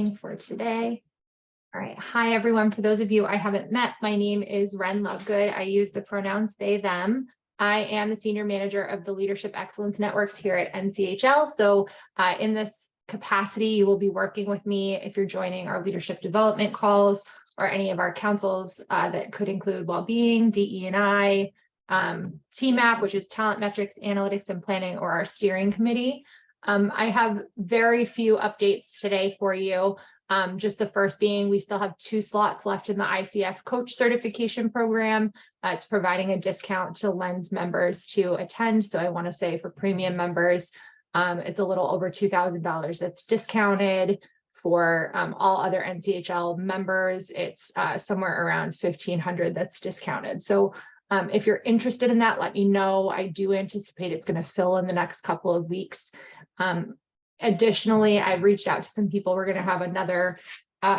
for today. All right. Hi, everyone. For those of you I haven't met, my name is Ren Lovegood. I use the pronouns they, them. I am the Senior Manager of the Leadership Excellence Networks here at NCHL. So in this capacity, you will be working with me if you're joining our leadership development calls or any of our councils that could include well-being, DE&I, TMAP, which is Talent Metrics, Analytics, and Planning, or our steering committee. I have very few updates today for you. Just the first being, we still have 2 slots left in the ICF coach certification program. It's providing a discount to Lens members to attend. So I want to say for premium members, it's a little over $2,000 that's discounted. For all other NCHL members, it's somewhere around $1,500 that's discounted. So if you're interested in that, let me know. I do anticipate it's going to fill in the next couple of weeks. Additionally, I've reached out to some people. We're going to have another,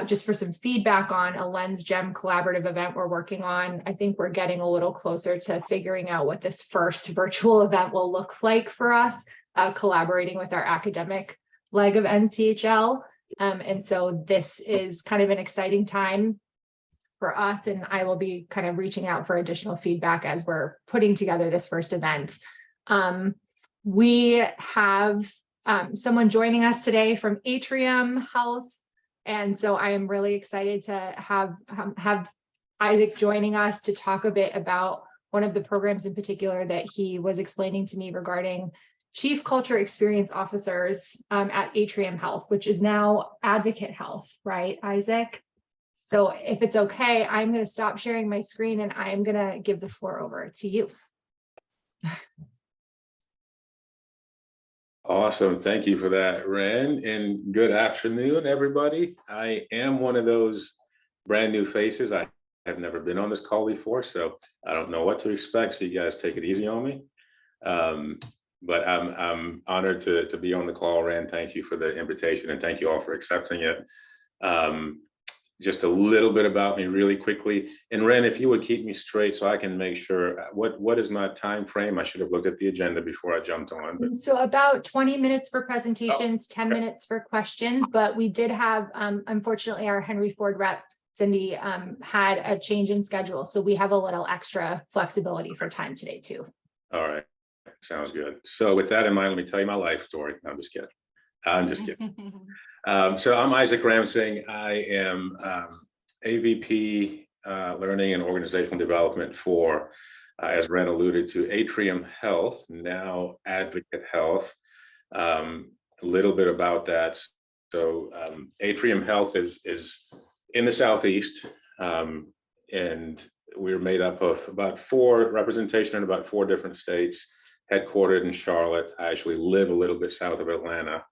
just for some feedback on a Lens Gem collaborative event we're working on. I think we're getting a little closer to figuring out what this first virtual event will look like for us, collaborating with our academic leg of NCHL. And so this is kind of an exciting time for us, and I will be kind of reaching out for additional feedback as we're putting together this first event. We have someone joining us today from Atrium Health. And so I am really excited to have Isaac joining us to talk a bit about one of the programs in particular that he was explaining to me regarding Chief Culture Experience Officers at Atrium Health, which is now Advocate Health, right, Isaac? So if it's okay, I'm going to stop sharing my screen and I am going to give the floor over to you. Awesome. Thank you for that, Ren, and good afternoon, everybody. I am one of those brand new faces. I have never been on this call before, so I don't know what to expect. So you guys take it easy on me. But I'm honored to be on the call, Ren. Thank you for the invitation, and thank you all for accepting it. Just a little bit about me really quickly. And Ren, if you would keep me straight so I can make sure, what is my time frame? I should have looked at the agenda before I jumped on. But... So about 20 minutes for presentations, 10 minutes for questions, but we did have, unfortunately, our Henry Ford rep, Cindy, had a change in schedule. So we have a little extra flexibility for time today too. All right, sounds good. So with that in mind, let me tell you my life story. No, I'm just kidding. I'm just kidding. So I'm Isaac Ramsing. I am AVP Learning and Organizational Development for, as Ren alluded to, Atrium Health, now Advocate Health. A little bit about that. So Atrium Health is in the Southeast, and we're made up of about 4 representation in about 4 different states, headquartered in Charlotte. I actually live a little bit south of Atlanta.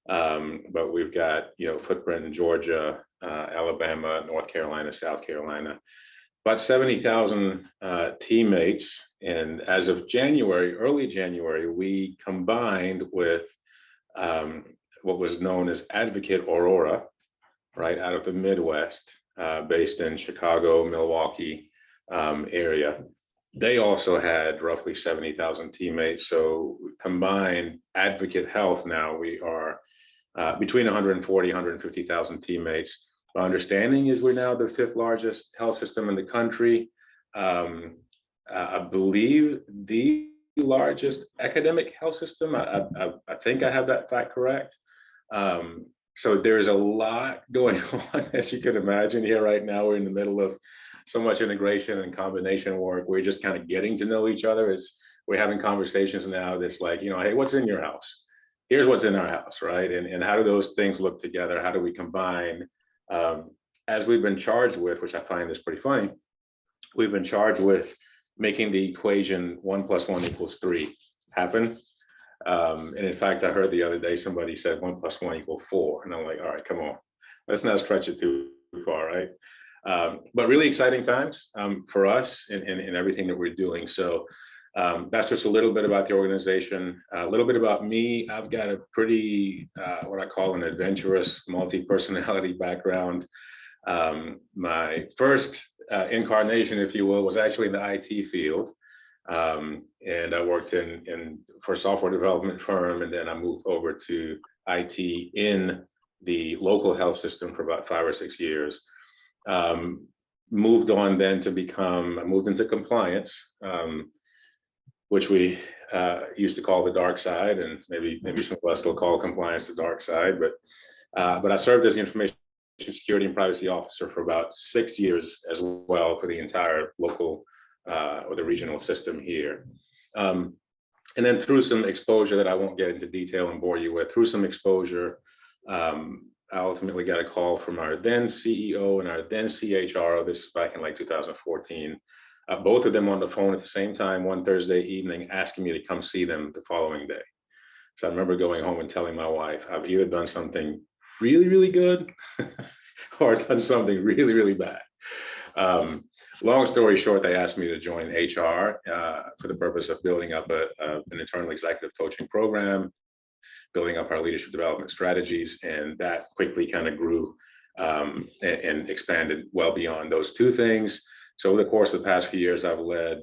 But we've got, footprint in Georgia, Alabama, North Carolina, South Carolina, about 70,000 teammates. And as of January, early January, we combined with what was known as Advocate Aurora, right out of the Midwest, based in Chicago, Milwaukee area. They also had roughly 70,000 teammates. So combined Advocate Health, now we are between 140, 150,000 teammates. My understanding is we're now the 5th largest health system in the country. I believe the largest academic health system. I think I have that fact correct. So there's a lot going on, as you can imagine here right now. We're in the middle of so much integration and combination work. We're just kind of getting to know each other. We're having conversations now that's like, hey, what's in your house? Here's what's in our house, right? And how do those things look together? How do we combine? As we've been charged with, which I find is pretty funny, we've been charged with making the equation 1 + 1 = 3 happen. And in fact, I heard the other day somebody said 1 + 1 = 4. And I'm like, all right, come on. Let's not stretch it too far, right? But really exciting times for us in everything that we're doing. So that's just a little bit about the organization, a little bit about me. I've got a pretty, what I call an adventurous multi-personality background. My first incarnation, if you will, was actually in the IT field. And I worked for a software development firm, and then I moved over to IT in the local health system for about 5 or 6 years. Moved on then to moved into compliance, which we used to call the dark side, and maybe some of us still call compliance the dark side. But I served as the information security and privacy officer for about 6 years as well for the entire local or the regional system here. And then through some exposure that I won't get into detail and bore you with, through some exposure, I ultimately got a call from our then CEO and our then CHRO. This is back in like 2014. Both of them on the phone at the same time one Thursday evening, asking me to come see them the following day. So I remember going home and telling my wife, I've either done something really, really good or done something really, really bad. Long story short, they asked me to join HR for the purpose of building up an internal executive coaching program, building up our leadership development strategies, and that quickly kind of grew and expanded well beyond those two things. So over the course of the past few years, I've led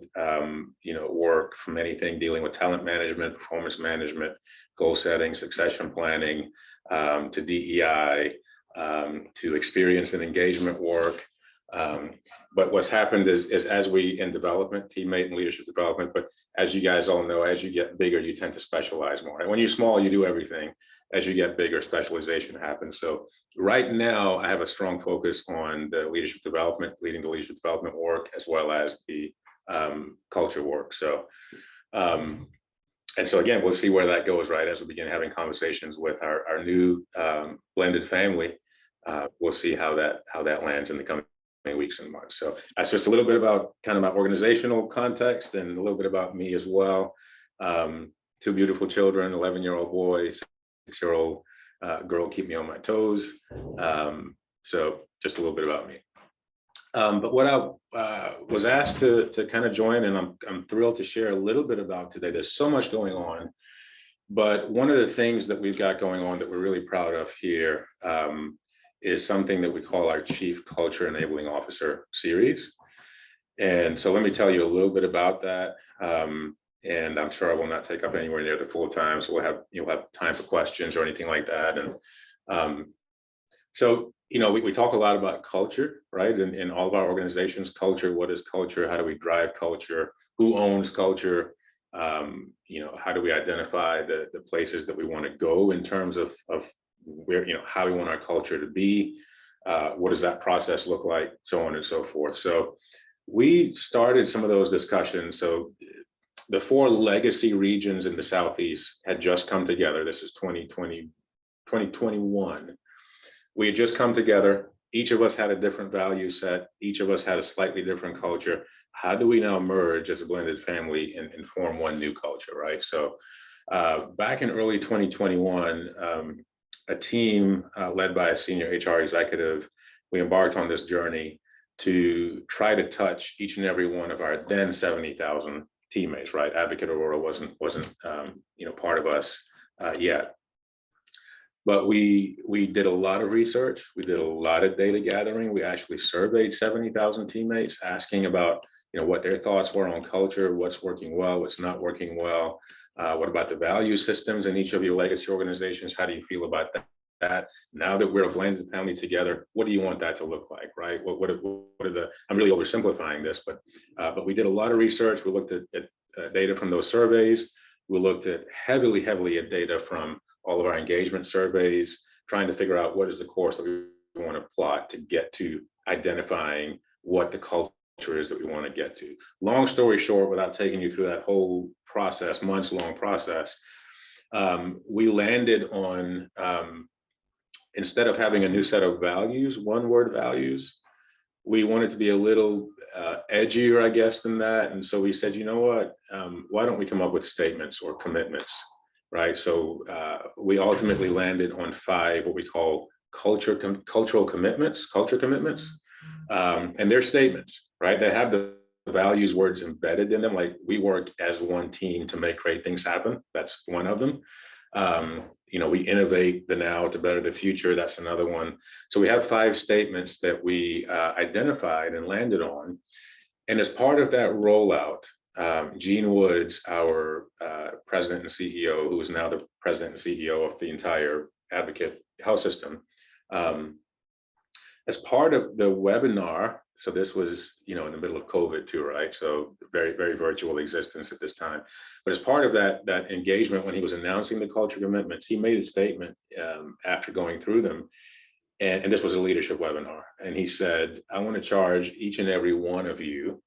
work from anything dealing with talent management, performance management, goal setting, succession planning, to DEI, to experience and engagement work. But what's happened is as we in development, teammate and leadership development, but as you guys all know, as you get bigger, you tend to specialize more. And when you're small, you do everything. As you get bigger, specialization happens. So right now, I have a strong focus on the leadership development, leading the leadership development work, as well as the culture work. So, and so again, we'll see where that goes, right? As we begin having conversations with our new blended family, we'll see how that lands in the coming weeks and months. So that's just a little bit about kind of my organizational context and a little bit about me as well. 2 beautiful children, 11-year-old boy, 6-year-old girl, keep me on my toes. So just a little bit about me. But what I was asked to kind of join, and I'm thrilled to share a little bit about today. There's so much going on, but one of the things that we've got going on that we're really proud of here is something that we call our Chief Culture Enabling Officer series. And so let me tell you a little bit about that. And I'm sure I will not take up anywhere near the full time. So you'll have time for questions or anything like that. And so, we talk a lot about culture, right? In all of our organizations, culture, what is culture? How do we drive culture? Who owns culture? How do we identify the places that we want to go in terms of where, how we want our culture to be? What does that process look like? So on and so forth. So we started some of those discussions. So the 4 legacy regions in the Southeast had just come together. This is 2021. We had just come together. Each of us had a different value set. Each of us had a slightly different culture. How do we now merge as a blended family and form one new culture, right? So back in early 2021, a team led by a senior HR executive, we embarked on this journey to try to touch each and every one of our then 70,000 teammates, right? Advocate Aurora wasn't part of us yet. But we did a lot of research. We did a lot of data gathering. We actually surveyed 70,000 teammates, asking about what their thoughts were on culture, what's working well, what's not working well. What about the value systems in each of your legacy organizations? How do you feel about that? Now that we're a blended family together, what do you want that to look like, right? What are the? I'm really oversimplifying this, but we did a lot of research. We looked at data from those surveys. We looked at heavily at data from all of our engagement surveys, trying to figure out what is the course that we want to plot to get to identifying what the culture is that we want to get to. Long story short, without taking you through that whole process, months-long process, we landed on, instead of having a new set of values, one-word values, we wanted to be a little edgier, I guess, than that. And so we said, you know what, why don't we come up with statements or commitments, right? So we ultimately landed on 5 what we call cultural commitments, culture commitments, and they're statements, right? They have the values words embedded in them, like we work as one team to make great things happen. That's one of them. We innovate the now to better the future. That's another one. So we have 5 statements that we identified and landed on. And as part of that rollout, Gene Woods, our president and CEO, who is now the president and CEO of the entire Advocate health system. As part of the webinar, so this was, in the middle of COVID too, right? So very, very virtual existence at this time. But as part of that engagement, when he was announcing the culture commitments, he made a statement after going through them. And this was a leadership webinar. And he said, I want to charge each and every one of you.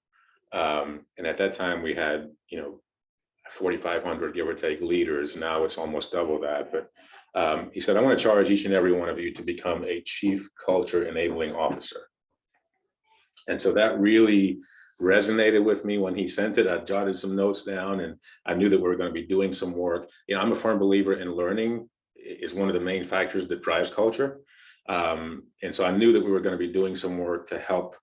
And at that time we had, 4,500 give or take leaders. Now it's almost double that. But he said, I want to charge each and every one of you to become a chief culture enabling officer. And so that really resonated with me when he sent it. I jotted some notes down, and I knew that we were going to be doing some work. I'm a firm believer in learning is one of the main factors that drives culture. And so I knew that we were going to be doing some work to help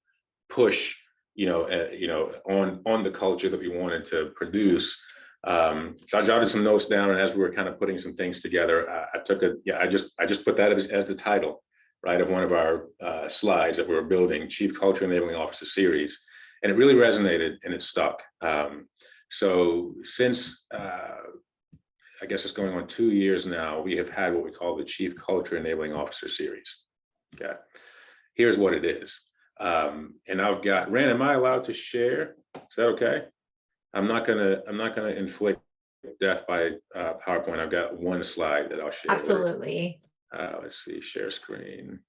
push, on the culture that we wanted to produce. So I jotted some notes down, and as we were kind of putting some things together, I just put that as the title, right, of one of our slides that we were building, Chief Culture Enabling Officer Series, and it really resonated and it stuck. So since I guess it's going on 2 years now, we have had what we call the Chief Culture Enabling Officer Series. Okay, here's what it is. And I've got, Ran, am I allowed to share? Is that okay? I'm not gonna inflict death by PowerPoint. I've got one slide that I'll share. Absolutely. Let's see, share screen.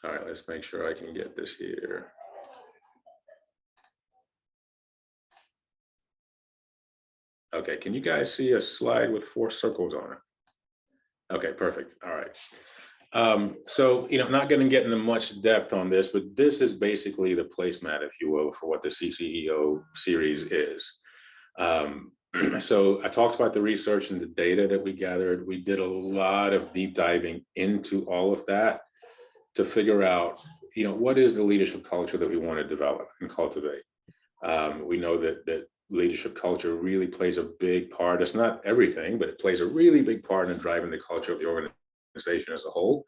All right, let's make sure I can get this here. Okay, can you guys see a slide with 4 circles on it? Okay, perfect. All right. So, not going to get into much depth on this, but this is basically the placemat, if you will, for what the CCEO series is. So I talked about the research and the data that we gathered. We did a lot of deep diving into all of that to figure out, what is the leadership culture that we want to develop and cultivate. We know that leadership culture really plays a big part. It's not everything, but it plays a really big part in driving the culture of the organization as a whole.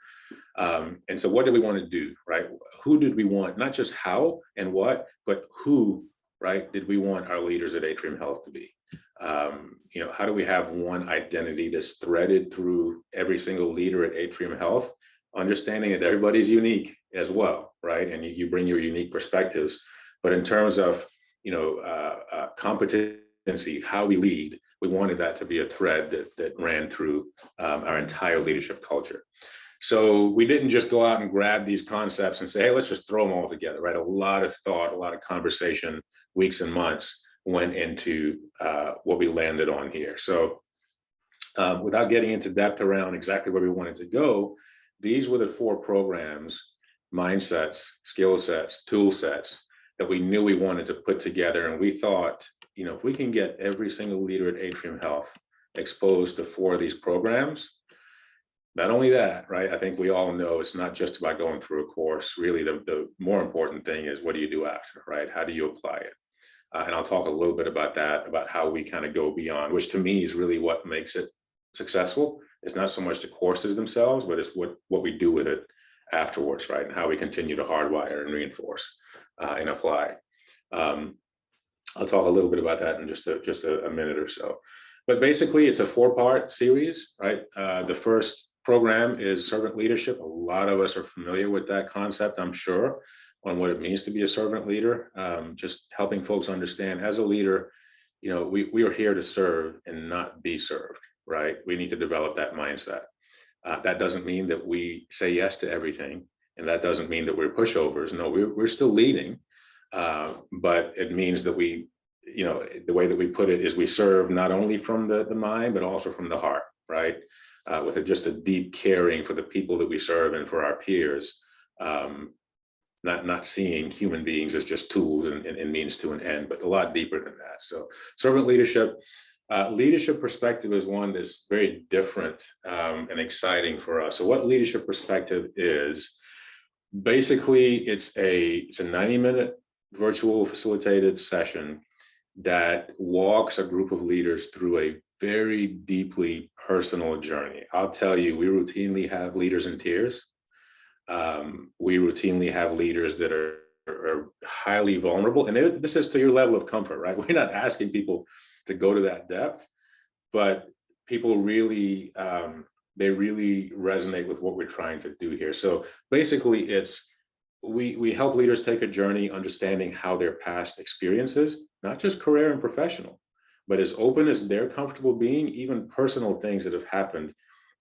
And so what did we want to do, right? Who did we want, not just how and what, but who, right, did we want our leaders at Atrium Health to be? How do we have one identity that's threaded through every single leader at Atrium Health, understanding that everybody's unique as well, right? And you bring your unique perspectives. But in terms of, competency, how we lead, we wanted that to be a thread that ran through our entire leadership culture. So we didn't just go out and grab these concepts and say, hey, let's just throw them all together, right? A lot of thought, a lot of conversation, weeks and months went into what we landed on here. So without getting into depth around exactly where we wanted to go, these were the 4 programs, mindsets, skill sets, tool sets that we knew we wanted to put together. And we thought, if we can get every single leader at Atrium Health exposed to 4 of these programs, not only that, right? I think we all know it's not just about going through a course. Really, the more important thing is what do you do after, right? How do you apply it? And I'll talk a little bit about that, about how we kind of go beyond, which to me is really what makes it successful. It's not so much the courses themselves, but it's what we do with it afterwards, right? And how we continue to hardwire and reinforce and apply. I'll talk a little bit about that in just a minute or so. But basically, it's a 4-part series, right? The first program is servant leadership. A lot of us are familiar with that concept, I'm sure, on what it means to be a servant leader. Just helping folks understand, as a leader, we are here to serve and not be served, right? We need to develop that mindset. That doesn't mean that we say yes to everything, and that doesn't mean that we're pushovers. No, we're still leading, but it means that we, the way that we put it is we serve not only from the mind, but also from the heart, right? With just a deep caring for the people that we serve and for our peers, not seeing human beings as just tools and means to an end, but a lot deeper than that. So servant leadership. Leadership perspective is one that's very different and exciting for us. So what leadership perspective is, basically it's a 90-minute virtual facilitated session that walks a group of leaders through a very deeply personal journey. I'll tell you, we routinely have leaders in tears. We routinely have leaders that are highly vulnerable, and this is to your level of comfort, right? We're not asking people to go to that depth, but people really, they really resonate with what we're trying to do here. So basically it's, we help leaders take a journey understanding how their past experiences, not just career and professional, but as open as they're comfortable being, even personal things that have happened,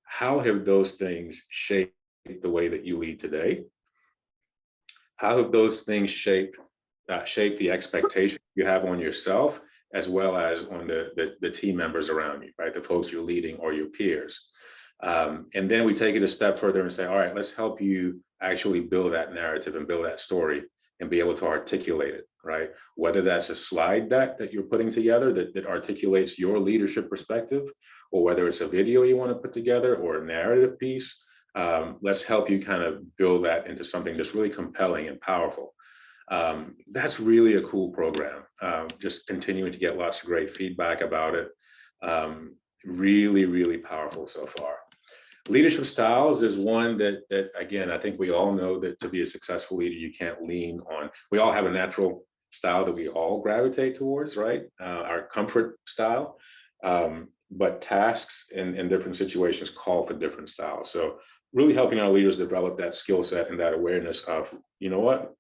how have those things shaped the way that you lead today? How have those things shaped the expectation you have on yourself, as well as on the team members around you, right? The folks you're leading or your peers. And then we take it a step further and say, all right, let's help you actually build that narrative and build that story and be able to articulate it, right? Whether that's a slide deck that you're putting together that articulates your leadership perspective, or whether it's a video you want to put together or a narrative piece, let's help you kind of build that into something that's really compelling and powerful. That's really a cool program. Just continuing to get lots of great feedback about it. Really, really powerful so far. Leadership styles is one that again, I think we all know that to be a successful leader, you can't lean on. We all have a natural style that we all gravitate towards, right? Our comfort style. But tasks in different situations call for different styles. So really helping our leaders develop that skill set and that awareness of, you know what,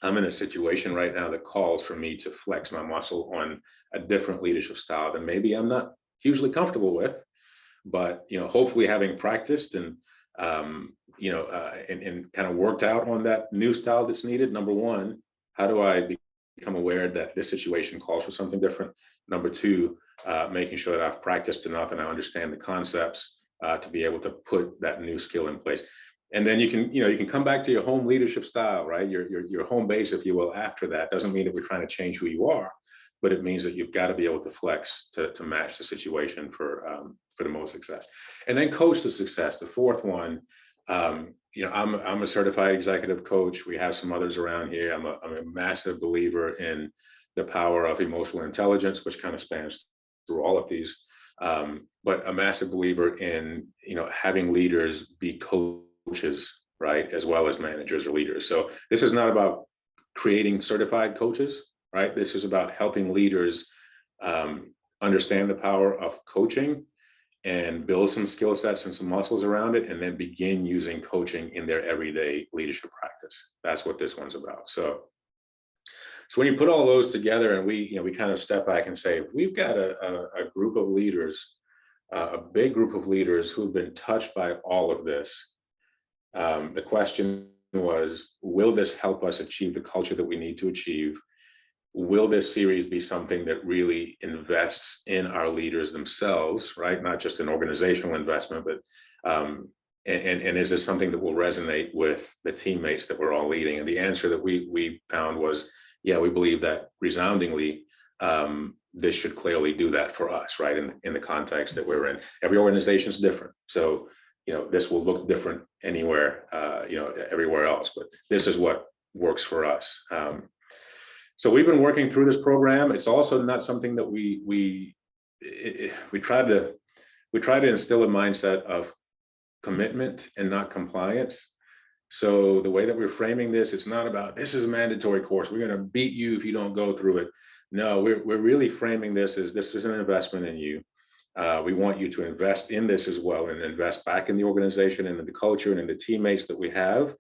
I'm in a situation right now that calls for me to flex my muscle on a different leadership style that maybe I'm not hugely comfortable with, but hopefully having practiced and and kind of worked out on that new style that's needed. Number one, how do I become aware that this situation calls for something different? Number two, making sure that I've practiced enough and I understand the concepts to be able to put that new skill in place. And then you can come back to your home leadership style, right? Your home base, if you will, after that. Doesn't mean that we're trying to change who you are, but it means that you've got to be able to flex to match the situation for the most success. And then coach the success. The fourth one, I'm a certified executive coach. We have some others around here. I'm a massive believer in the power of emotional intelligence, which kind of spans through all of these. But a massive believer in having leaders be coaches, right, as well as managers or leaders. So this is not about creating certified coaches, right? This is about helping leaders understand the power of coaching and build some skill sets and some muscles around it, and then begin using coaching in their everyday leadership practice. That's what this one's about. So when you put all those together and we kind of step back and say, we've got a group of leaders, a big group of leaders who've been touched by all of this. The question was, will this help us achieve the culture that we need to achieve? Will this series be something that really invests in our leaders themselves, right? Not just an organizational investment, but and is this something that will resonate with the teammates that we're all leading? And the answer that we found was, yeah, we believe that resoundingly, this should clearly do that for us, right? In the context that we're in. Every organization is different. So, this will look different anywhere, everywhere else, but this is what works for us. So we've been working through this program. It's also not something that we try to instill a mindset of commitment and not compliance. So the way that we're framing this, it's not about this is a mandatory course, we're going to beat you if you don't go through it. No, we're really framing this as this is an investment in you. We want you to invest in this as well and invest back in the organization and in the culture and in the teammates that we have.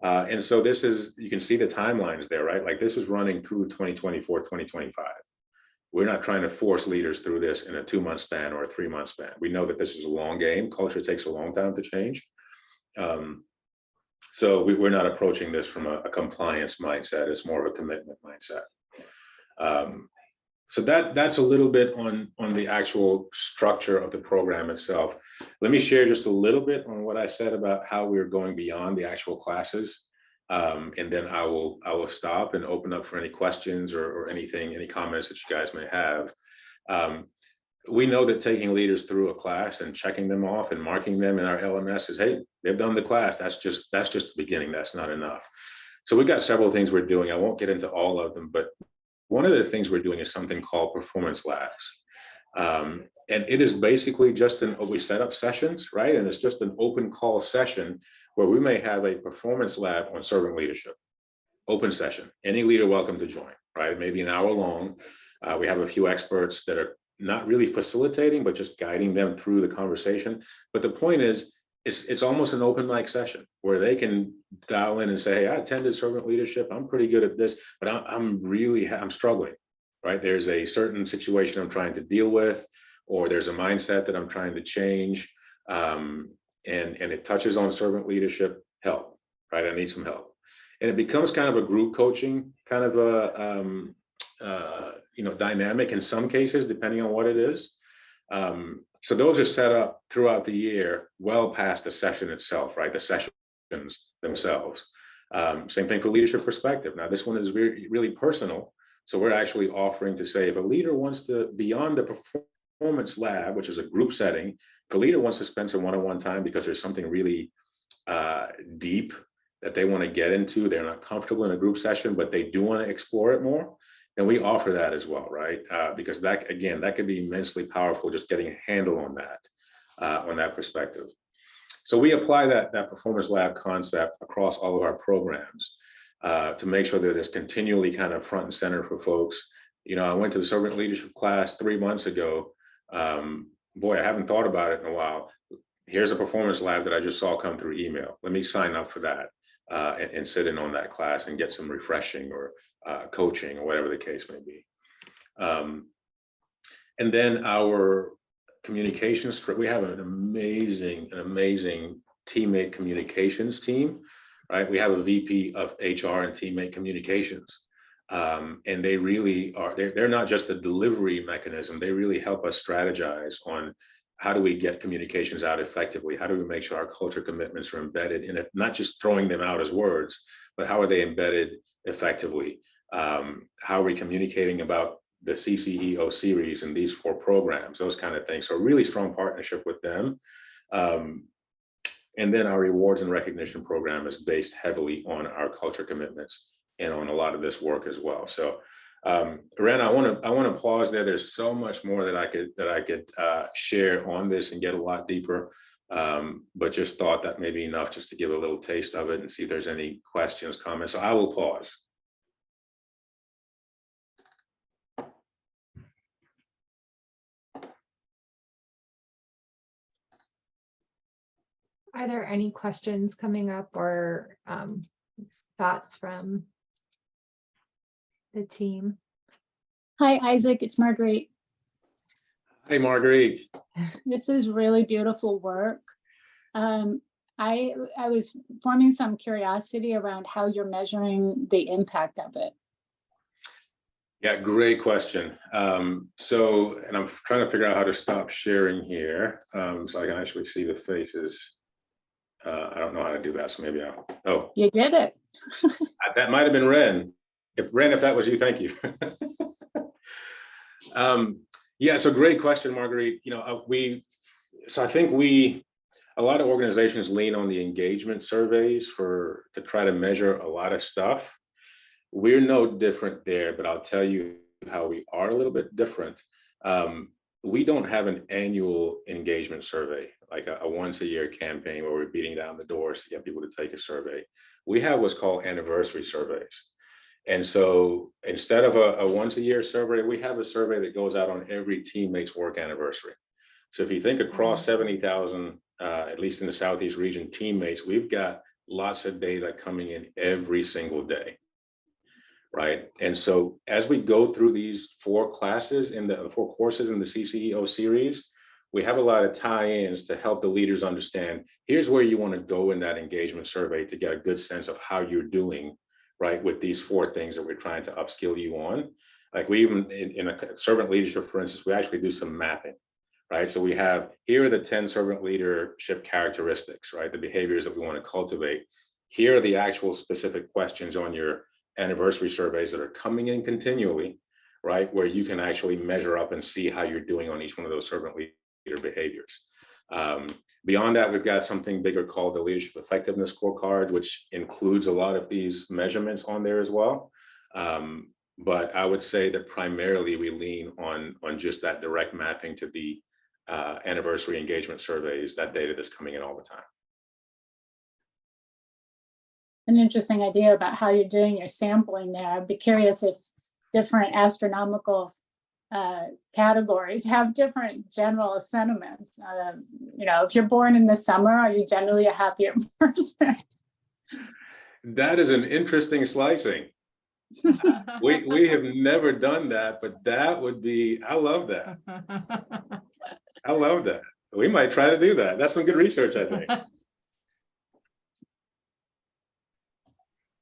And so this is, you can see the timelines there, right? Like this is running through 2024, 2025. We're not trying to force leaders through this in a 2-month span or a 3-month span. We know that this is a long game. Culture takes a long time to change. So we're not approaching this from a compliance mindset. It's more of a commitment mindset. So that's a little bit on the actual structure of the program itself. Let me share just a little bit on what I said about how we're going beyond the actual classes. And then I will stop and open up for any questions or anything, any comments that you guys may have. We know that taking leaders through a class and checking them off and marking them in our LMS is, hey, they've done the class. That's just the beginning. That's not enough. So we've got several things we're doing. I won't get into all of them, but one of the things we're doing is something called performance labs. And it is basically just we set up sessions, right? And it's just an open call session where we may have a performance lab on servant leadership. Open session, any leader welcome to join, right? Maybe an hour long. We have a few experts that are not really facilitating, but just guiding them through the conversation. But the point is, it's almost an open mic session where they can dial in and say, hey, I attended servant leadership. I'm pretty good at this, but I'm struggling, right? There's a certain situation I'm trying to deal with, or there's a mindset that I'm trying to change. And it touches on servant leadership, help, right? I need some help. And it becomes kind of a group coaching kind of a, dynamic in some cases, depending on what it is. So those are set up throughout the year, well past the session itself, right? The sessions themselves. Same thing for leadership perspective. Now, this one is really, really personal. So we're actually offering to say, if a leader wants to, beyond the performance lab, which is a group setting, if a leader wants to spend some one-on-one time because there's something really deep that they want to get into, they're not comfortable in a group session, but they do want to explore it more, and we offer that as well, right? Because that, again, that could be immensely powerful, just getting a handle on that perspective. So we apply that performance lab concept across all of our programs to make sure that it's continually kind of front and center for folks. I went to the servant leadership class 3 months ago. Boy, I haven't thought about it in a while. Here's a performance lab that I just saw come through email. Let me sign up for that and sit in on that class and get some refreshing or coaching or whatever the case may be. And then our communications, we have an amazing teammate communications team, right? We have a VP of HR and teammate communications. And they really are, they're not just a delivery mechanism, they really help us strategize on how do we get communications out effectively? How do we make sure our culture commitments are embedded in it, not just throwing them out as words, but how are they embedded effectively? How are we communicating about the CCEO series and these 4 programs, those kind of things. So really strong partnership with them. And then our rewards and recognition program is based heavily on our culture commitments and on a lot of this work as well. So Ren, I want to pause there. There's so much more that I could share on this and get a lot deeper. But just thought that may be enough just to give a little taste of it and see if there's any questions, comments. So I will pause. Are there any questions coming up or thoughts from the team? Hi, Isaac, it's Marguerite. Hey, Marguerite. This is really beautiful work. I was forming some curiosity around how you're measuring the impact of it. Yeah, great question. So, and I'm trying to figure out how to stop sharing here so I can actually see the faces. I don't know how to do that, so maybe oh. You did it. That might have been Ren. If that was you, thank you. Yeah, so great question, Marguerite. I think a lot of organizations lean on the engagement surveys to try to measure a lot of stuff. We're no different there, but I'll tell you how we are a little bit different. We don't have an annual engagement survey, like a once-a-year campaign where we're beating down the doors to get people to take a survey. We have what's called anniversary surveys. And so instead of a once-a-year survey, we have a survey that goes out on every teammate's work anniversary. So if you think across 70,000, at least in the Southeast region, teammates, we've got lots of data coming in every single day. Right. And so as we go through these 4 classes in the 4 courses in the CCEO series, we have a lot of tie-ins to help the leaders understand, here's where you want to go in that engagement survey to get a good sense of how you're doing, right, with these 4 things that we're trying to upskill you on. Like we even in a servant leadership, for instance, we actually do some mapping, right? So we have, here are the 10 servant leadership characteristics, right? The behaviors that we want to cultivate. Here are the actual specific questions on your anniversary surveys that are coming in continually, right? Where you can actually measure up and see how you're doing on each one of those servant leader behaviors. Beyond that, we've got something bigger called the Leadership Effectiveness Scorecard, which includes a lot of these measurements on there as well. But I would say that primarily we lean on just that direct mapping to the anniversary engagement surveys, that data that's coming in all the time. An interesting idea about how you're doing your sampling there. I'd be curious if different astronomical categories have different general sentiments. If you're born in the summer, are you generally a happier person? That is an interesting slicing. We have never done that, but that would be, I love that. I love that. We might try to do that. That's some good research, I think.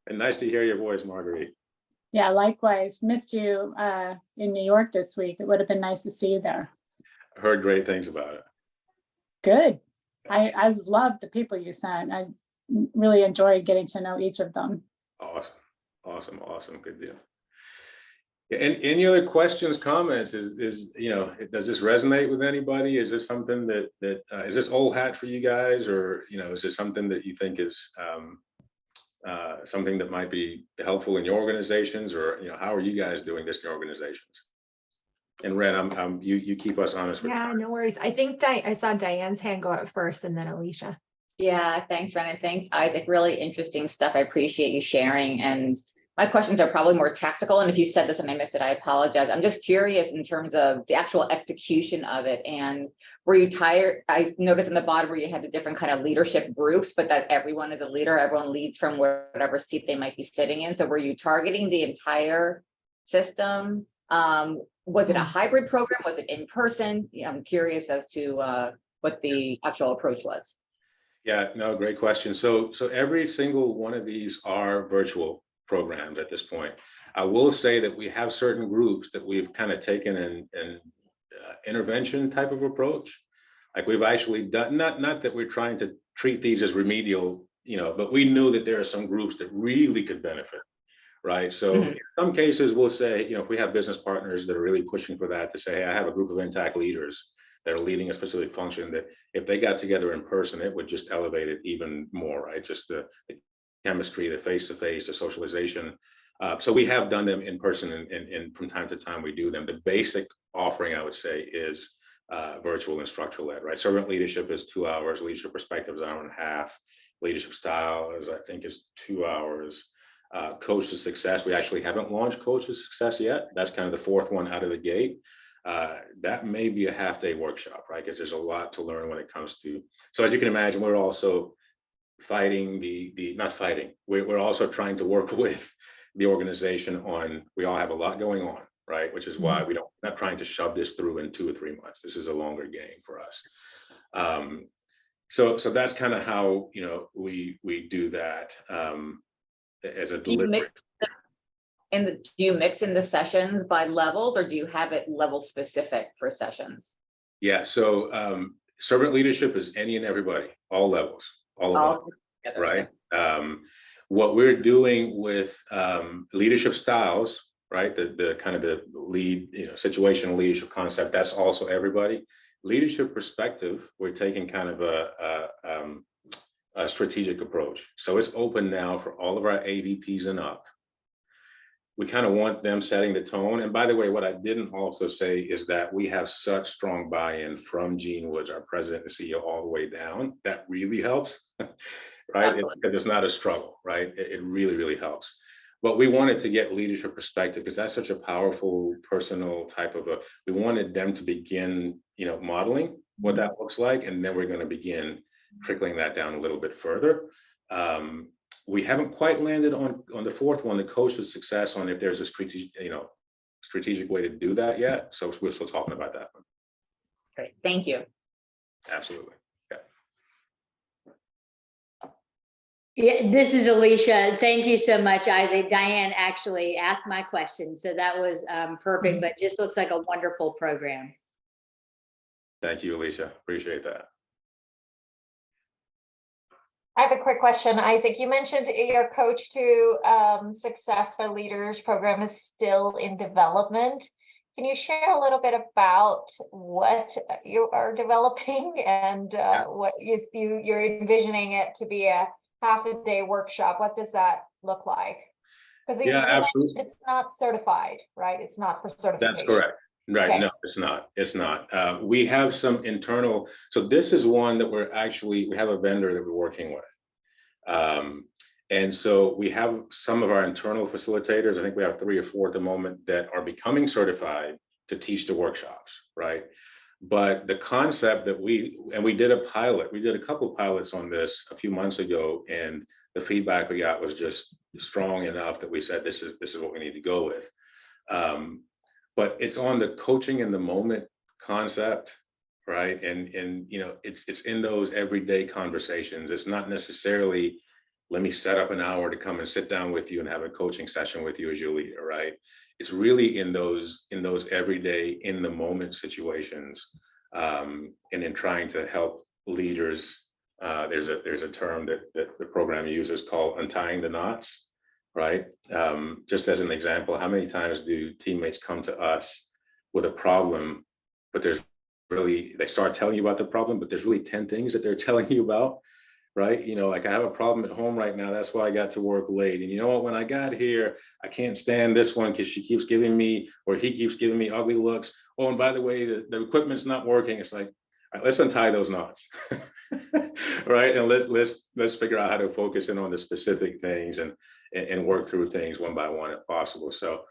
And nice to hear your voice, Marguerite. Yeah, likewise. Missed you in New York this week. It would have been nice to see you there. I heard great things about it. Good. I love the people you sent. I really enjoyed getting to know each of them. Awesome. Good deal. And any other questions, comments? Does this resonate with anybody? Is this something that is this old hat for you guys, or is this something that you think is something that might be helpful in your organizations, or how are you guys doing this in your organizations? And Ren, you keep us honest with Yeah, time. no worries. I think I saw Diane's hand go up first, and then Alicia. Yeah, thanks, Ren, and thanks, Isaac. Really interesting stuff. I appreciate you sharing. And my questions are probably more tactical. And if you said this and I missed it, I apologize. I'm just curious in terms of the actual execution of it. And were you tired? I noticed in the bottom where you had the different kind of leadership groups, but that everyone is a leader. Everyone leads from whatever seat they might be sitting in. So were you targeting the entire system? Was it a hybrid program? Was it in person? I'm curious as to what the actual approach was. Yeah, no, great question. So every single one of these are virtual programs at this point. I will say that we have certain groups that we've kind of taken an intervention type of approach. Like we've actually done, not that we're trying to treat these as remedial, but we knew that there are some groups that really could benefit, right? So in some cases we'll say, if we have business partners that are really pushing for that, to say, hey, I have a group of intact leaders that are leading a specific function, that if they got together in person, it would just elevate it even more, right? Just the chemistry, the face-to-face, the socialization. So we have done them in person, and from time to time we do them. The basic offering, I would say, is virtual and structural led, right? Servant leadership is 2 hours, leadership perspective is an hour and a half, leadership style is, I think, is 2 hours. Coach to Success, we actually haven't launched Coach to Success yet. That's kind of the fourth one out of the gate. That may be a half-day workshop, right? Because there's a lot to learn when it comes to, so as you can imagine, we're also fighting we're also trying to work with the organization on, we all have a lot going on, right? Which is why we're not trying to shove this through in 2 or 3 months. This is a longer game for us. So that's kind of how, we do that as a delivery. Do you mix in the sessions by levels, or do you have it level specific for sessions? Yeah, so servant leadership is any and everybody, all levels, all of us, right? What we're doing with leadership styles, right? The kind of the lead, situational leadership concept, that's also everybody. Leadership perspective, we're taking kind of a strategic approach. So it's open now for all of our AVPs and up. We kind of want them setting the tone. And by the way, what I didn't also say is that we have such strong buy-in from Gene Woods, our president and CEO, all the way down. That really helps, right? Because it's not a struggle, right? It really, really helps. But we wanted to get leadership perspective because that's such a powerful personal type of we wanted them to begin, modeling what that looks like. And then we're going to begin trickling that down a little bit further. We haven't quite landed on the fourth one, the Coach to Success, on if there's a strategic way to do that yet. So we're still talking about that one. Great, thank you. Absolutely. Yeah, this is Alicia. Thank you so much, Isaac. Diane actually asked my question, so that was perfect, but just looks like a wonderful program. Thank you, Alicia. Appreciate that. I have a quick question, Isaac. You mentioned your Coach to Success for Leaders program is still in development. Can you share a little bit about what you are developing and what you're envisioning it to be a half-a-day workshop? What does that look like? Because it's not certified, right? It's not for certification. That's correct. Right. Okay. No, it's not. We have some internal, so this is one that we have a vendor that we're working with. And so we have some of our internal facilitators, I think we have 3 or 4 at the moment, that are becoming certified to teach the workshops, right? But the concept that we did a pilot, we did a couple pilots on this a few months ago, and the feedback we got was just strong enough that we said, this is what we need to go with. But it's on the coaching in the moment concept, right? And you know, it's in those everyday conversations. It's not necessarily, let me set up an hour to come and sit down with you and have a coaching session with you as your leader, right? It's really in those everyday, in the moment situations, and in trying to help leaders. There's a term that the program uses called untying the knots, right? Just as an example, how many times do teammates come to us with a problem, but they start telling you about the problem, but there's really 10 things that they're telling you about, right? You know, like, I have a problem at home right now. That's why I got to work late. And you know what, when I got here, I can't stand this one because she keeps giving me, or he keeps giving me ugly looks. Oh, and by the way, the equipment's not working. It's like, all right, let's untie those knots, right? And let's figure out how to focus in on the specific things and work through things one by one if possible. So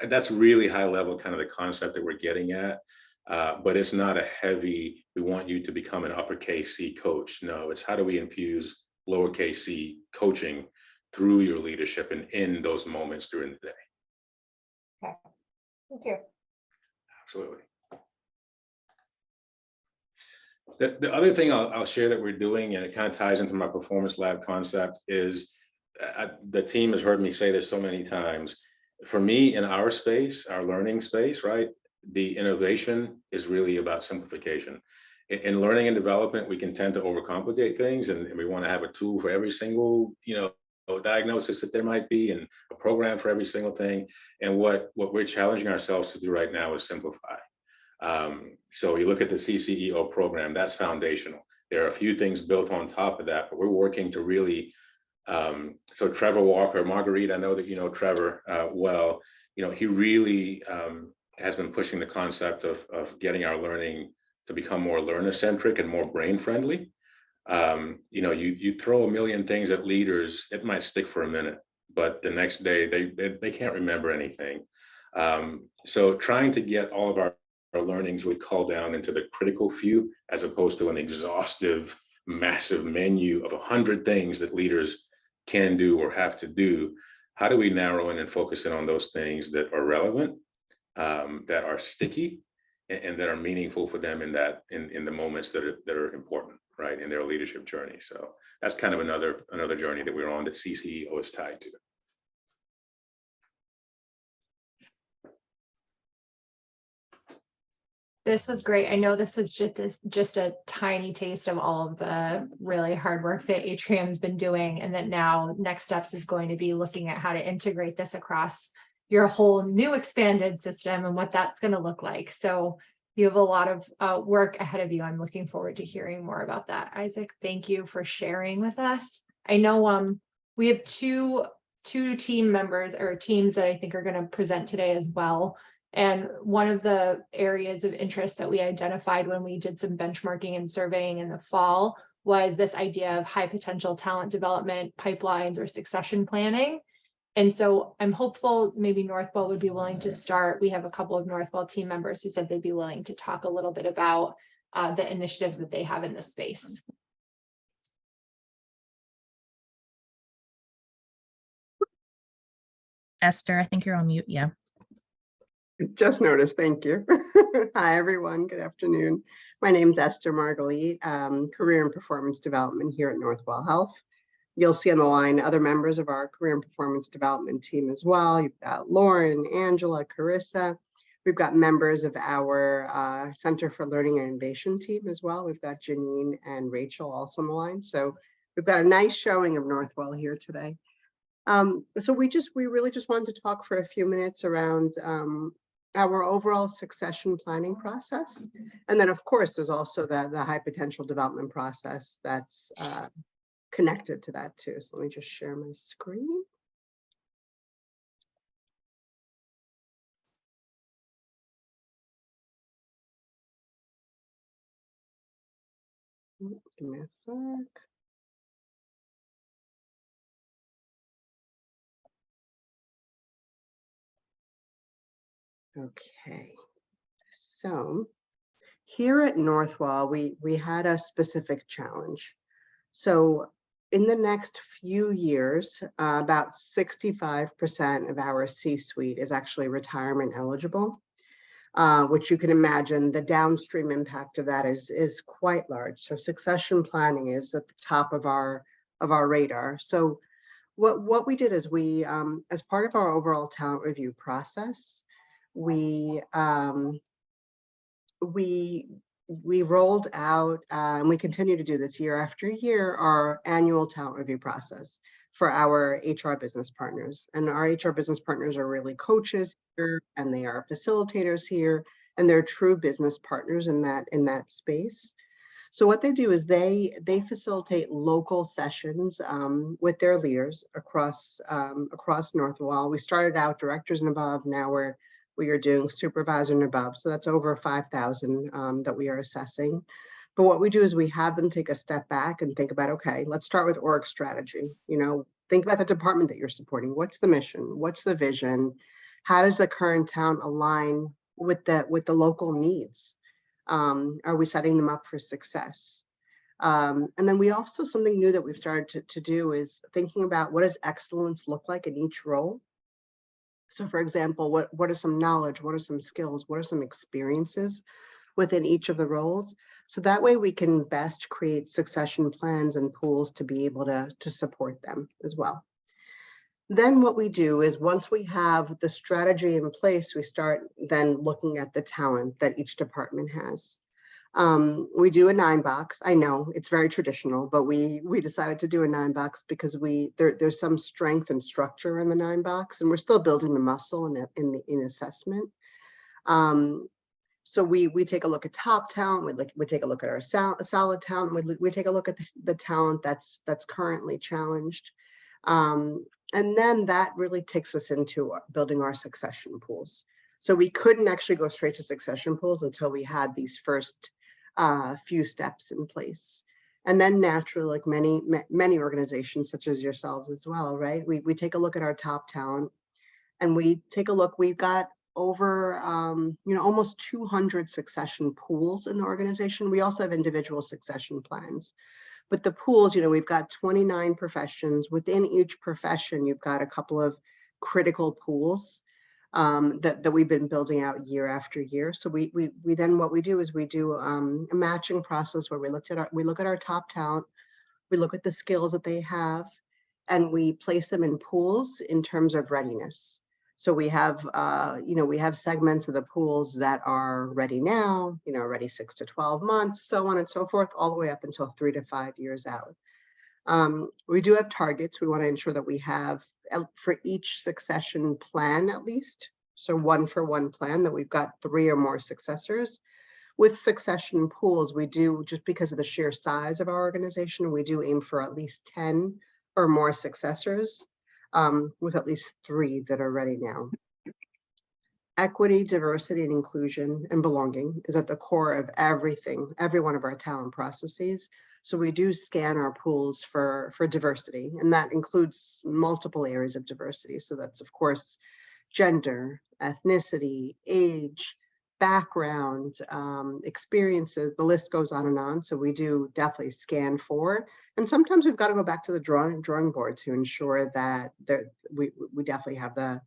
that's really high level, kind of the concept that we're getting at. But it's not a heavy, we want you to become an uppercase C coach. No, it's how do we infuse lowercase c coaching through your leadership and in those moments during the day. Okay, thank you. Absolutely. The other thing I'll share that we're doing, and it kind of ties into my performance lab concept, is the team has heard me say this so many times. For me, in our space, our learning space, right, the innovation is really about simplification. In learning and development, we can tend to overcomplicate things, and we want to have a tool for every single, you know, diagnosis that there might be, and a program for every single thing. And what we're challenging ourselves to do right now is simplify. So you look at the CCEO program, that's foundational. There are a few things built on top of that, but we're working to really, so Trevor Walker, Marguerite, I know that you know Trevor well, you know, he really has been pushing the concept of getting our learning to become more learner-centric and more brain-friendly. You know, you throw a million things at leaders, it might stick for a minute, but the next day they can't remember anything. So trying to get all of our learnings we call down into the critical few, as opposed to an exhaustive, massive menu of 100 things that leaders can do or have to do. How do we narrow in and focus in on those things that are relevant, that are sticky, and that are meaningful for them in the moments that are important, right, in their leadership journey? So that's kind of another journey that we're on that CCEO is tied to. This was great. I know this was just a tiny taste of all of the really hard work that Atrium's been doing, and that now next steps is going to be looking at how to integrate this across your whole new expanded system and what that's going to look like. So you have a lot of work ahead of you. I'm looking forward to hearing more about that. Isaac, thank you for sharing with us. I know we have two team members or teams that I think are going to present today as well. And one of the areas of interest that we identified when we did some benchmarking and surveying in the fall was this idea of high potential talent development pipelines or succession planning. And so I'm hopeful maybe Northwell would be willing to start. We have a couple of Northwell team members who said they'd be willing to talk a little bit about the initiatives that they have in this space. Esther, I think you're on mute. Yeah. Just noticed, thank you. Hi, everyone. Good afternoon. My name is Esther Marguerite, Career and Performance Development here at Northwell Health. You'll see on the line other members of our Career and Performance Development team as well. You've got Lauren, Angela, Carissa. We've got members of our Center for Learning and Innovation team as well. We've got Janine and Rachel also on the line. So we've got a nice showing of Northwell here today. So we really just wanted to talk for a few minutes around our overall succession planning process. And then of course, there's also the high potential development process that's connected to that too. So let me just share my screen. Give me a sec. Okay. So here at Northwell, we had a specific challenge. So in the next few years, about 65% of our C-suite is actually retirement eligible, which you can imagine the downstream impact of that is quite large. So succession planning is at the top of our radar. So what we did is we, as part of our overall talent review process, we rolled out, and we continue to do this year after year, our annual talent review process for our HR business partners. And our HR business partners are really coaches here, and they are facilitators here, and they're true business partners in that space. So what they do is they facilitate local sessions with their leaders across Northwell. We started out directors and above. Now we are doing supervisor and above. So that's over 5,000 that we are assessing. But what we do is we have them take a step back and think about, okay, let's start with org strategy. You know, think about the department that you're supporting. What's the mission? What's the vision? How does the current town align with the local needs? Are we setting them up for success? And then we also, something new that we've started to do is thinking about what does excellence look like in each role? So for example, what are some knowledge? What are some skills? What are some experiences within each of the roles? So that way we can best create succession plans and pools to be able to support them as well. Then what we do is once we have the strategy in place, we start then looking at the talent that each department has. We do a 9-box. I know it's very traditional, but we decided to do a 9-box because there's some strength and structure in the 9-box, and we're still building the muscle in assessment. So we take a look at top talent. We take a look at our solid talent. We take a look at the talent that's currently challenged. And then that really takes us into building our succession pools. So we couldn't actually go straight to succession pools until we had these first few steps in place. And then naturally, like many organizations such as yourselves as well, right? We take a look at our top talent, and we take a look. We've got over almost 200 succession pools in the organization. We also have individual succession plans. But the pools, we've got 29 professions. Within each profession, you've got a couple of critical pools that we've been building out year after year. So we then what we do is we do a matching process where we look at our top talent, we look at the skills that they have, and we place them in pools in terms of readiness. So we have segments of the pools that are ready now, ready 6 to 12 months, so on and so forth, all the way up until 3 to 5 years out. We do have targets. We want to ensure that we have for each succession plan, at least, so 1-for-1 plan, that we've got 3 or more successors. With succession pools, we do, just because of the sheer size of our organization, we do aim for at least 10 or more successors. With at least 3 that are ready now. Equity, diversity, and inclusion and belonging is at the core of everything, every one of our talent processes. So we do scan our pools for diversity, and that includes multiple areas of diversity. So that's, of course, gender, ethnicity, age, background, experiences, the list goes on and on. So we do definitely scan for, and sometimes we've got to go back to the drawing board to ensure that we definitely have the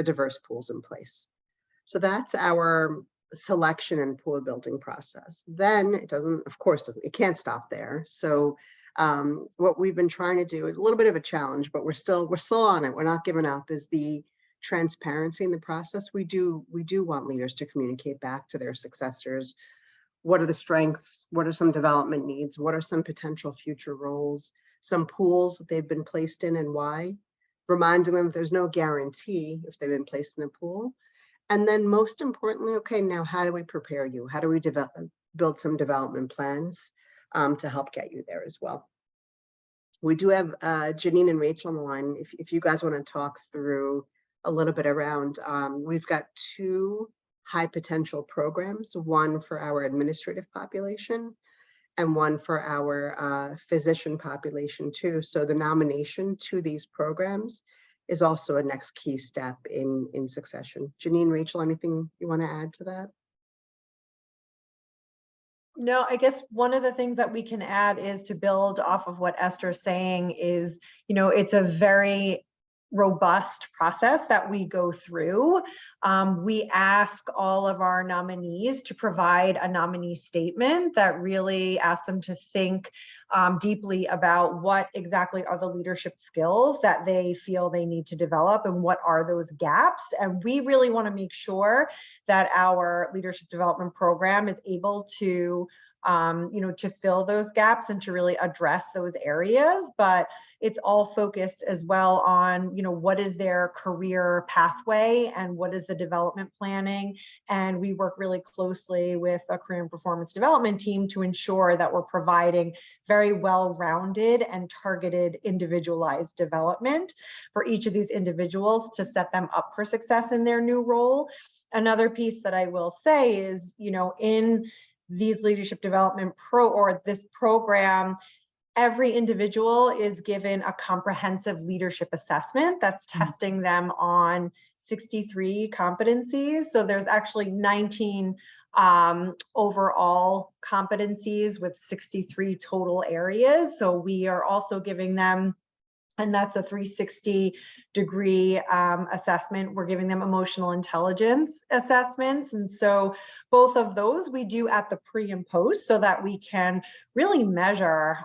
diverse pools in place. So that's our selection and pool building process. Then it can't stop there. So what we've been trying to do is a little bit of a challenge, but we're still on it. We're not giving up, is the transparency in the process. We do want leaders to communicate back to their successors. What are the strengths? What are some development needs? What are some potential future roles? Some pools that they've been placed in and why? Reminding them there's no guarantee if they've been placed in a pool. And then most importantly, okay, now how do we prepare you? How do we build some development plans to help get you there as well? We do have Janine and Rachel on the line. If you guys want to talk through a little bit around, we've got 2 high potential programs, one for our administrative population and one for our physician population too. So the nomination to these programs is also a next key step in succession. Janine, Rachel, anything you want to add to that? No, I guess one of the things that we can add is to build off of what Esther's saying is, it's a very robust process that we go through. We ask all of our nominees to provide a nominee statement that really asks them to think deeply about what exactly are the leadership skills that they feel they need to develop and what are those gaps. And we really want to make sure that our leadership development program is able to to fill those gaps and to really address those areas. But it's all focused as well on, what is their career pathway and what is the development planning. And we work really closely with a career and performance development team to ensure that we're providing very well-rounded and targeted individualized development for each of these individuals to set them up for success in their new role. Another piece that I will say is, in these leadership development this program, every individual is given a comprehensive leadership assessment that's testing them on 63 competencies. So there's actually 19 overall competencies with 63 total areas. So we are also giving them, and that's a 360-degree assessment. We're giving them emotional intelligence assessments. And so both of those we do at the pre and post so that we can really measure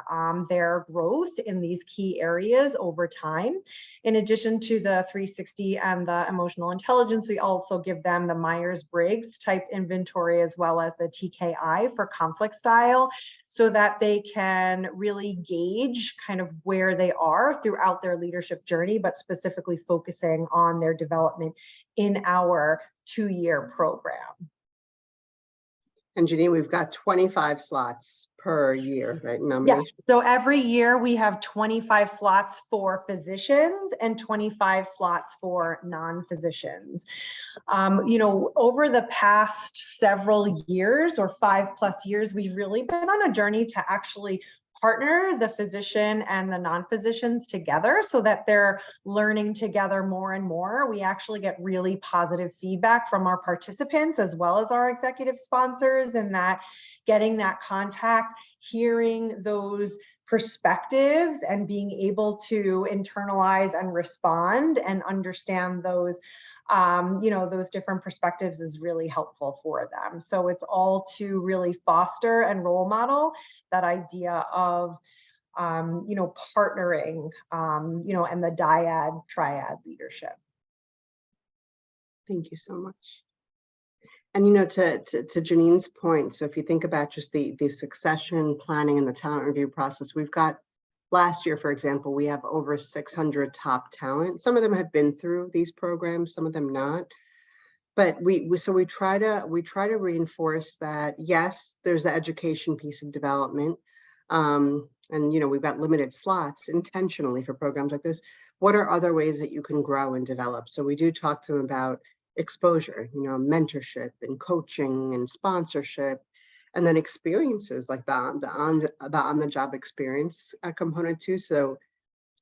their growth in these key areas over time. In addition to the 360 and the emotional intelligence, we also give them the Myers-Briggs type inventory as well as the TKI for conflict style, so that they can really gauge kind of where they are throughout their leadership journey, but specifically focusing on their development in our 2-year program. And Janine, we've got 25 slots per year, right? Nomination. Yeah. So every year we have 25 slots for physicians and 25 slots for non-physicians. Over the past several years or 5+ years, we've really been on a journey to actually partner the physician and the non-physicians together so that they're learning together more and more. We actually get really positive feedback from our participants as well as our executive sponsors, and that getting that contact, hearing those perspectives and being able to internalize and respond and understand those those different perspectives is really helpful for them. So it's all to really foster and role model that idea of, partnering, and the dyad, triad leadership. Thank you so much. And, to Janine's point, so if you think about just the succession planning and the talent review process, we've got last year, for example, we have over 600 top talent. Some of them have been through these programs, some of them not. But we try to reinforce that, yes, there's the education piece of development. And we've got limited slots intentionally for programs like this. What are other ways that you can grow and develop? So we do talk to them about exposure, mentorship and coaching and sponsorship. And then experiences like the on-the-job experience component too, so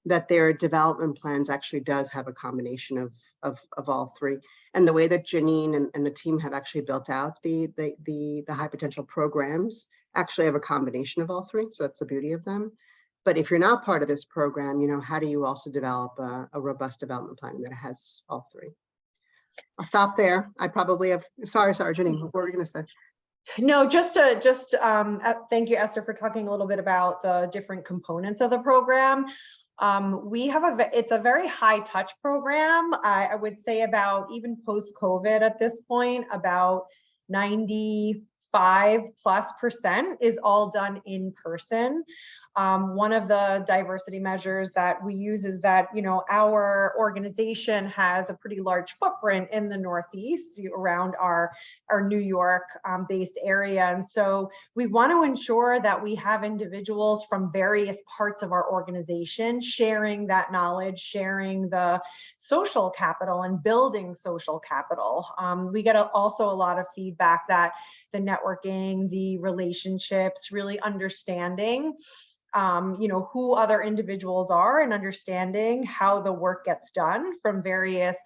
that their development plans actually does have a combination of all three. And the way that Janine and the team have actually built out the high potential programs actually have a combination of all three. So that's the beauty of them. But if you're not part of this program, how do you also develop a robust development plan that has all three? I'll stop there. I probably have, sorry, Janine, what were we gonna say? No, thank you, Esther, for talking a little bit about the different components of the program. It's a very high touch program. I would say about, even post-COVID at this point, about 95+% is all done in person. One of the diversity measures that we use is that, our organization has a pretty large footprint in the Northeast around our New York based area. And so we want to ensure that we have individuals from various parts of our organization sharing that knowledge, sharing the social capital and building social capital. We get also a lot of feedback that the networking, the relationships, really understanding who other individuals are and understanding how the work gets done from various,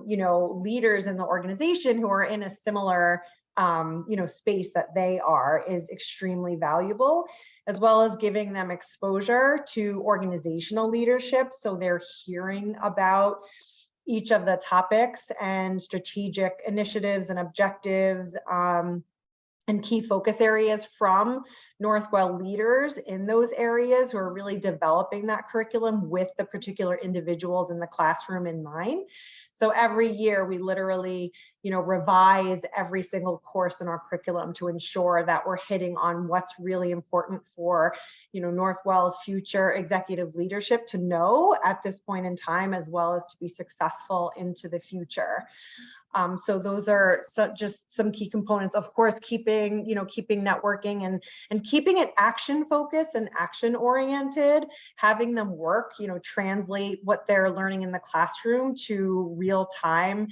leaders in the organization who are in a similar space that they are is extremely valuable, as well as giving them exposure to organizational leadership. So they're hearing about each of the topics and strategic initiatives and objectives, and key focus areas from Northwell leaders in those areas who are really developing that curriculum with the particular individuals in the classroom in mind. So every year we literally, revise every single course in our curriculum to ensure that we're hitting on what's really important for, Northwell's future executive leadership to know at this point in time, as well as to be successful into the future. So those are just some key components. Of course, keeping networking and keeping it action focused and action oriented, having them work, translate what they're learning in the classroom to real time,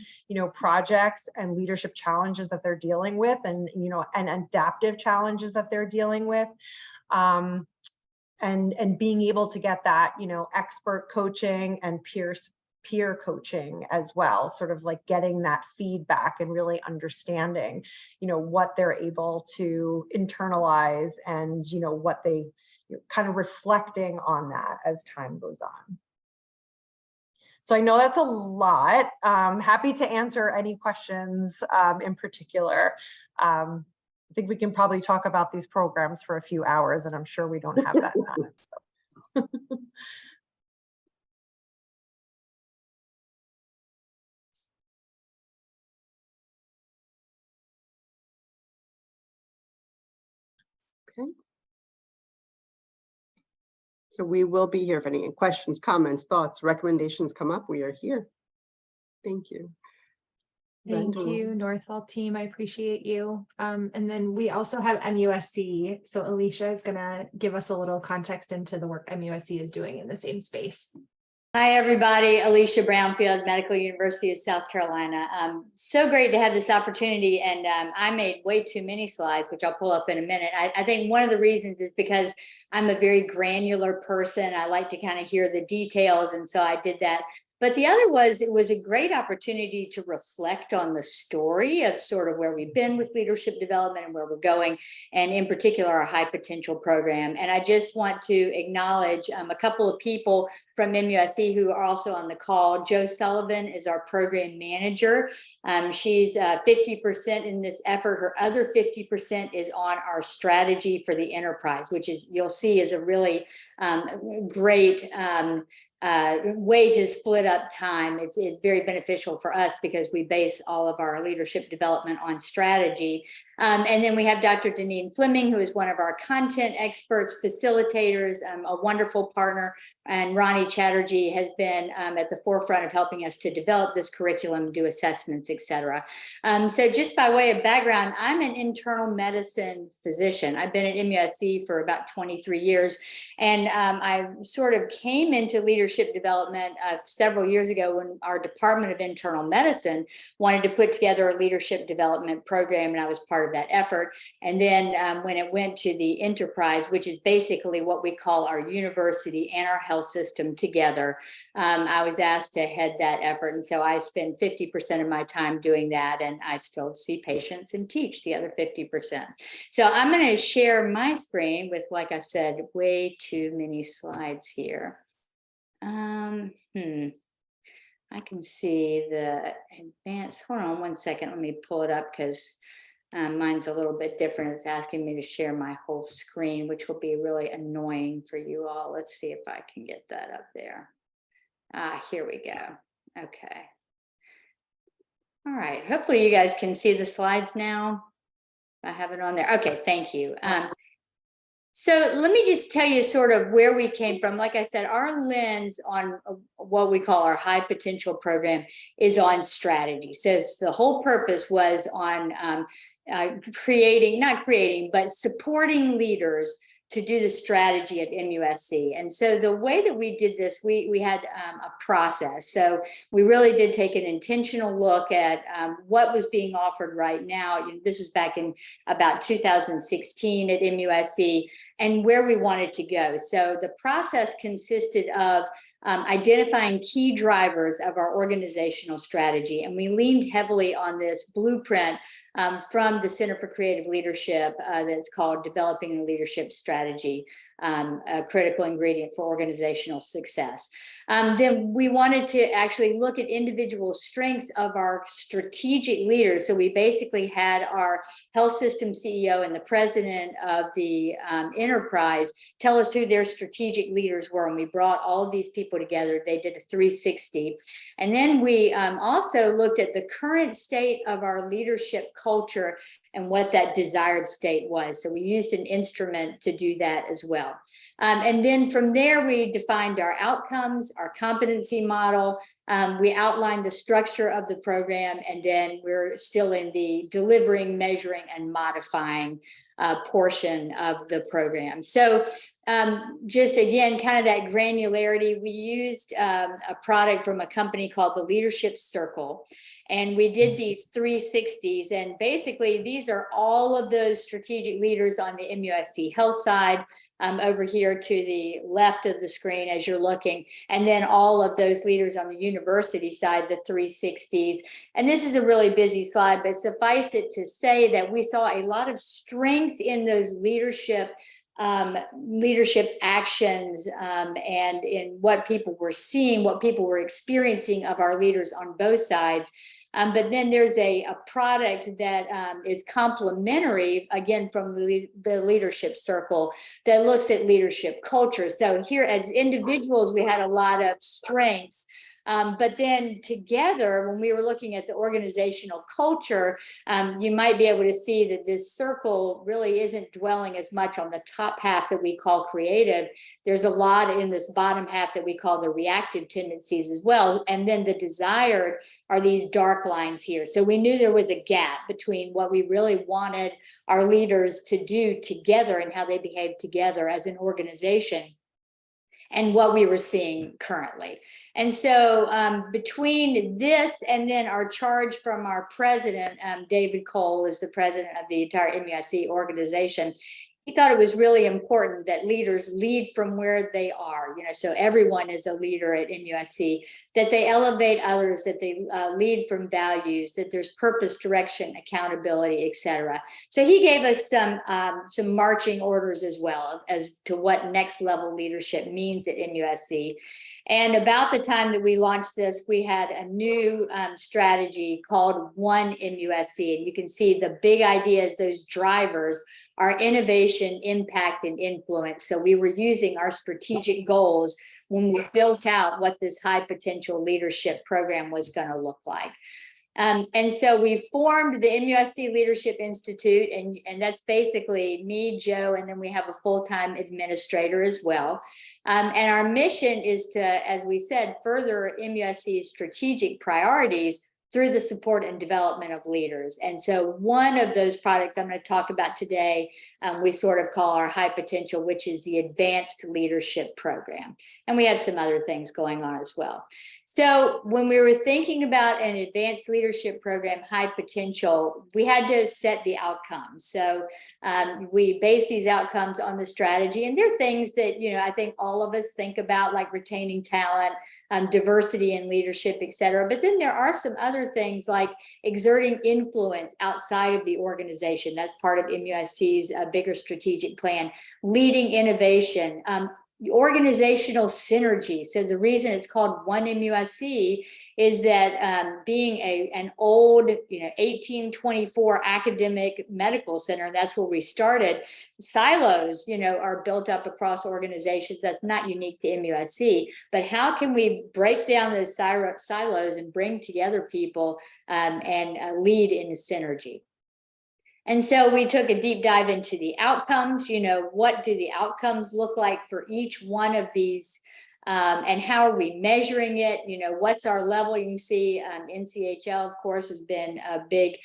projects and leadership challenges that they're dealing with, and adaptive challenges that they're dealing with. And being able to get that, expert coaching and peer coaching as well, sort of like getting that feedback and really understanding, what they're able to internalize and, what they kind of reflecting on that as time goes on. So I know that's a lot. Happy to answer any questions in particular. I think we can probably talk about these programs for a few hours, and I'm sure we don't have that time. So. Okay. So we will be here if any questions, comments, thoughts, recommendations come up. We are here. Thank you. Thank you, Northwell team. I appreciate you. And then we also have MUSC. So Alicia is going to give us a little context into the work MUSC is doing in the same space. Hi, everybody. Alicia Brownfield, Medical University of South Carolina. So great to have this opportunity. And I made way too many slides, which I'll pull up in a minute. I think one of the reasons is because I'm a very granular person. I like to kind of hear the details. And so I did that. But the other was, it was a great opportunity to reflect on the story of sort of where we've been with leadership development and where we're going, and in particular, our high potential program. And I just want to acknowledge a couple of people from MUSC who are also on the call. Jo Sullivan is our program manager. She's 50% in this effort. Her other 50% is on our strategy for the enterprise, which is, you'll see, is a really great way to split up time. It's very beneficial for us because we base all of our leadership development on strategy. And then we have Dr. Deneen Fleming, who is one of our content experts, facilitators, a wonderful partner. And Ronnie Chatterjee has been at the forefront of helping us to develop this curriculum, do assessments, et cetera. So just by way of background, I'm an internal medicine physician. I've been at MUSC for about 23 years. And I sort of came into leadership development several years ago when our Department of Internal Medicine wanted to put together a leadership development program, and I was part of that effort. And then when it went to the enterprise, which is basically what we call our university and our health system together, I was asked to head that effort. And so I spend 50% of my time doing that, and I still see patients and teach the other 50%. So I'm going to share my screen with, like I said, way too many slides here. I can see the advanced. Hold on one second. Let me pull it up because mine's a little bit different. It's asking me to share my whole screen, which will be really annoying for you all. Let's see if I can get that up there. Here we go. Okay. All right. Hopefully you guys can see the slides now. I have it on there. Okay. Thank you. So let me just tell you sort of where we came from. Like I said, our lens on what we call our high potential program is on strategy. So the whole purpose was on but supporting leaders to do the strategy at MUSC. And so the way that we did this, we had a process. So we really did take an intentional look at what was being offered right now. This was back in about 2016 at MUSC, and where we wanted to go. So the process consisted of identifying key drivers of our organizational strategy. And we leaned heavily on this blueprint from the Center for Creative Leadership that's called Developing a Leadership Strategy, a critical ingredient for organizational success. Then we wanted to actually look at individual strengths of our strategic leaders. So we basically had our health system CEO and the president of the enterprise tell us who their strategic leaders were. And we brought all of these people together. They did a 360. And then we also looked at the current state of our leadership culture and what that desired state was. So we used an instrument to do that as well. And then from there, we defined our outcomes, our competency model. We outlined the structure of the program, and then we're still in the delivering, measuring, and modifying portion of the program. So just again, kind of that granularity, we used a product from a company called the Leadership Circle. And we did these 360s. And basically, these are all of those strategic leaders on the MUSC health side, over here to the left of the screen as you're looking. And then all of those leaders on the university side, the 360s. And this is a really busy slide, but suffice it to say that we saw a lot of strength in those leadership actions and in what people were seeing, what people were experiencing of our leaders on both sides. But then there's a product that is complementary, again, from the Leadership Circle that looks at leadership culture. So here as individuals, we had a lot of strengths. But then together, when we were looking at the organizational culture, you might be able to see that this circle really isn't dwelling as much on the top half that we call creative. There's a lot in this bottom half that we call the reactive tendencies as well. And then the desired are these dark lines here. So we knew there was a gap between what we really wanted our leaders to do together and how they behave together as an organization and what we were seeing currently. And so between this and then our charge from our president, David Cole is the president of the entire MUSC organization. He thought it was really important that leaders lead from where they are, so everyone is a leader at MUSC, that they elevate others, that they lead from values, that there's purpose, direction, accountability, etc. So he gave us some marching orders as well as to what next level leadership means at MUSC. And about the time that we launched this, we had a new strategy called One MUSC. And you can see the big ideas, those drivers, are innovation, impact, and influence. So we were using our strategic goals when we built out what this high potential leadership program was going to look like. And so we formed the MUSC Leadership Institute, and that's basically me, Joe, and then we have a full-time administrator as well. And our mission is to, as we said, further MUSC's strategic priorities through the support and development of leaders. And so one of those products I'm going to talk about today, we sort of call our high potential, which is the Advanced Leadership Program. And we have some other things going on as well. So when we were thinking about an advanced leadership program, high potential, we had to set the outcomes. So we base these outcomes on the strategy. And they're things that, I think all of us think about, like retaining talent, diversity in leadership, et cetera. But then there are some other things like exerting influence outside of the organization. That's part of MUSC's bigger strategic plan, leading innovation, organizational synergy. So the reason it's called One MUSC is that being an old, 1824 academic medical center, and that's where we started, silos, are built up across organizations. That's not unique to MUSC, but how can we break down those silos and bring together people and lead in synergy? And so we took a deep dive into the outcomes, what do the outcomes look like for each one of these, and how are we measuring it? What's our level? You can see NCHL, of course, has been a big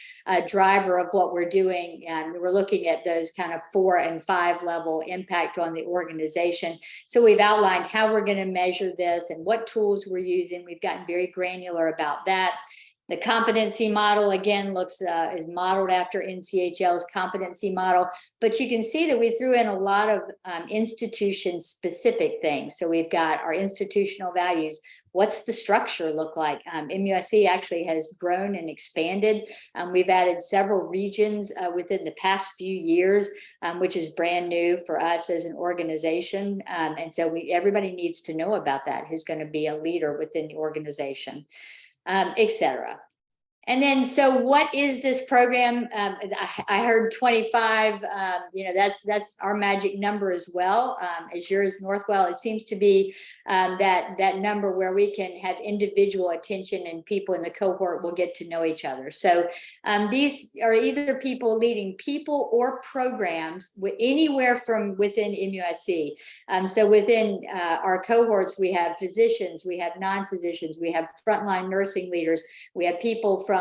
driver of what we're doing. And we're looking at those kind of 4 and 5 level impact on the organization. So we've outlined how we're going to measure this and what tools we're using. We've gotten very granular about that. The competency model, again, is modeled after NCHL's competency model, but you can see that we threw in a lot of institution-specific things. So we've got our institutional values. What's the structure look like? MUSC actually has grown and expanded. We've added several regions within the past few years, which is brand new for us as an organization. And so everybody needs to know about that, who's going to be a leader within the organization. Etc. And then, so what is this program? I heard 25, that's our magic number as well. As yours, Northwell, it seems to be that number where we can have individual attention and people in the cohort will get to know each other. So these are either people leading people or programs anywhere from within MUSC. So within our cohorts, we have physicians, we have non-physicians, we have frontline nursing leaders, we have people from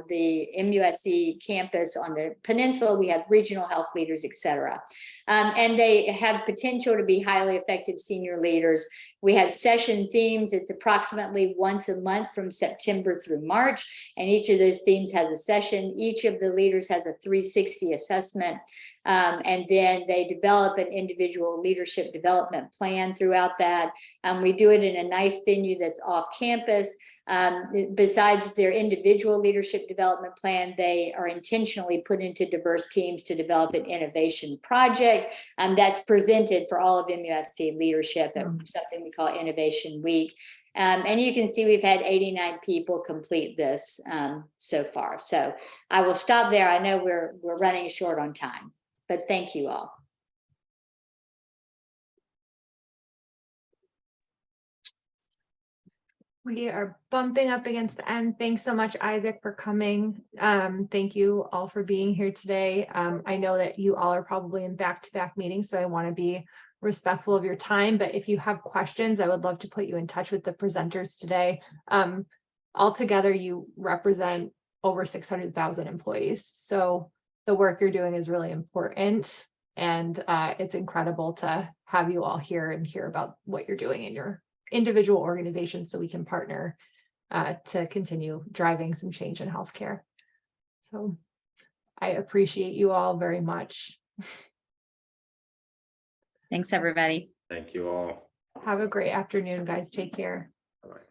the MUSC campus on the peninsula, we have regional health leaders, etc. And they have potential to be highly effective senior leaders. We have session themes. It's approximately once a month from September through March. And each of those themes has a session. Each of the leaders has a 360 assessment. And then they develop an individual leadership development plan throughout that. We do it in a nice venue that's off campus. Besides their individual leadership development plan, they are intentionally put into diverse teams to develop an innovation project that's presented for all of MUSC leadership at something we call Innovation Week. And you can see we've had 89 people complete this so far. So I will stop there. I know we're running short on time, but thank you all. We are bumping up against the end. Thanks so much, Isaac, for coming. Thank you all for being here today. I know that you all are probably in back-to-back meetings, so I want to be respectful of your time. But if you have questions, I would love to put you in touch with the presenters today. Altogether, you represent over 600,000 employees. So the work you're doing is really important. And it's incredible to have you all here and hear about what you're doing in your individual organizations so we can partner to continue driving some change in healthcare. So I appreciate you all very much. Thanks, everybody. Thank you all. Have a great afternoon, guys. Take care. Bye-bye.